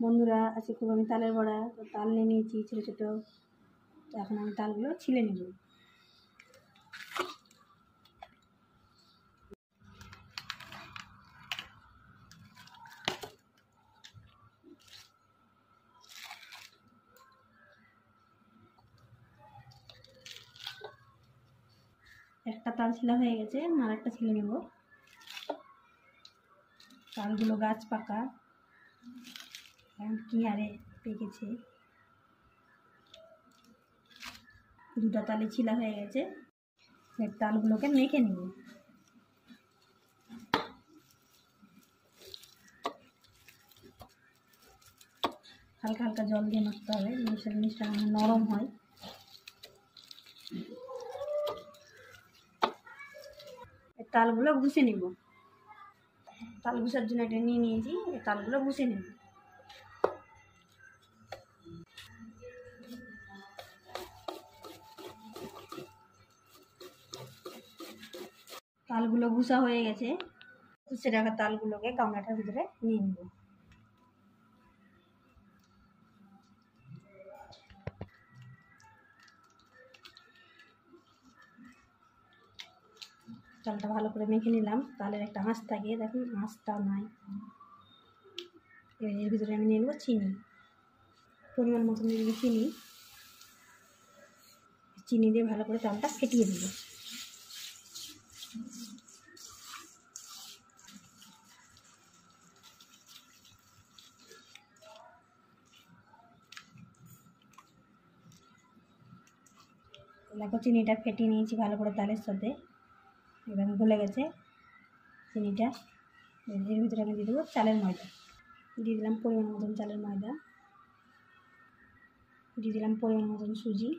বন্ধুরা, আজকে খুব আমি তালের বড়া তো তাল নিয়ে নিয়েছি ছোটো ছোটো। তো এখন আমি তালগুলো ছিলে নেব। একটা তাল ছিলা হয়ে গেছে, আর একটা ছিলে নেব। তালগুলো গাছ পাকা, কি হারে পেকেছে। দুটা তালে ছিলা হয়ে গেছে, তালগুলোকে মেখে নেব। হালকা হালকা জল দিয়ে মাখতে হবে, জিনিসটা নরম হয়। তালগুলো ঘুষে নেব। তাল ঘুষার জন্য এটা নিয়ে নিয়েছি, এই তালগুলো ঘুষে নেব। তালগুলো ঘুষা হয়ে গেছে, ঘুষে রাখা তালগুলোকে গামলাটার ভিতরে নিয়ে নেব। তালটা ভালো করে মেখে নিলাম। তালের একটা আঁশ থাকে, দেখুন আঁশটা নাই। এর ভিতরে আমি নিয়ে নেবো চিনি, পরিমাণ মতো নিয়ে নেবো চিনি। চিনি দিয়ে ভালো করে তালটা ফেটিয়ে দেব। দেখো চিনিটা ফেটিয়ে নিয়েছি ভালো করে তালের সাথে, একদম গলে গেছে চিনিটা। এর ভিতরে আমি দিয়ে দেবো চালের ময়দা। দিয়ে দিলাম পরিমাণ মতন চালের ময়দা, দিয়ে দিলাম পরিমাণ মতন সুজি।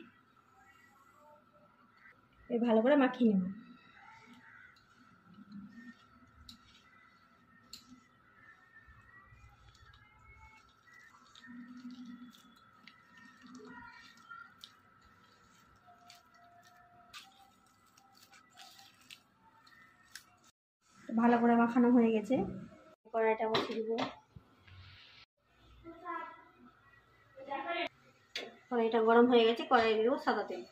ভালো করে মাখিয়ে নেব। ভালো করে মাখানো হয়ে গেছে, কড়াইটা বসিয়ে দেবো। কড়াইটা গরম হয়ে গেছে, কড়াই দেবো সাদা তেল।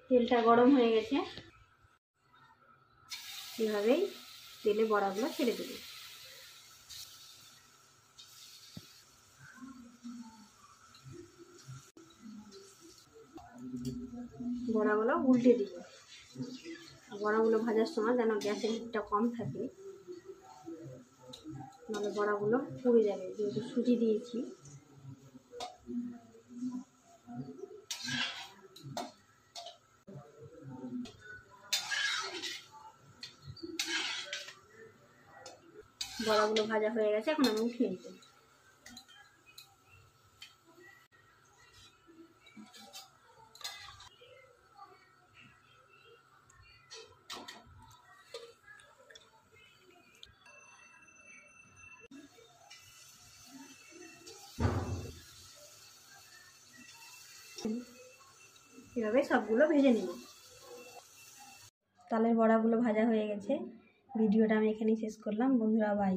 তেলটা গরম হয়ে গেছে, এভাবেই তেলে বড়াগুলো ছেড়ে দেবো। বড়াগুলো উল্টে দিব। বড়াগুলো ভাজার সময় যেন গ্যাসের হিটটা কম থাকে, নাহলে বড়াগুলো পুড়ে যাবে, যেহেতু সুজি দিয়েছি। বড়াগুলো ভাজা হয়ে গেছে, এখন আমি উঠিয়ে নেব। এভাবে সবগুলো ভেজে নেব। তালের বড়াগুলো ভাজা হয়ে গেছে। ভিডিওটা আমি এখানেই শেষ করলাম বন্ধুরা, বাই।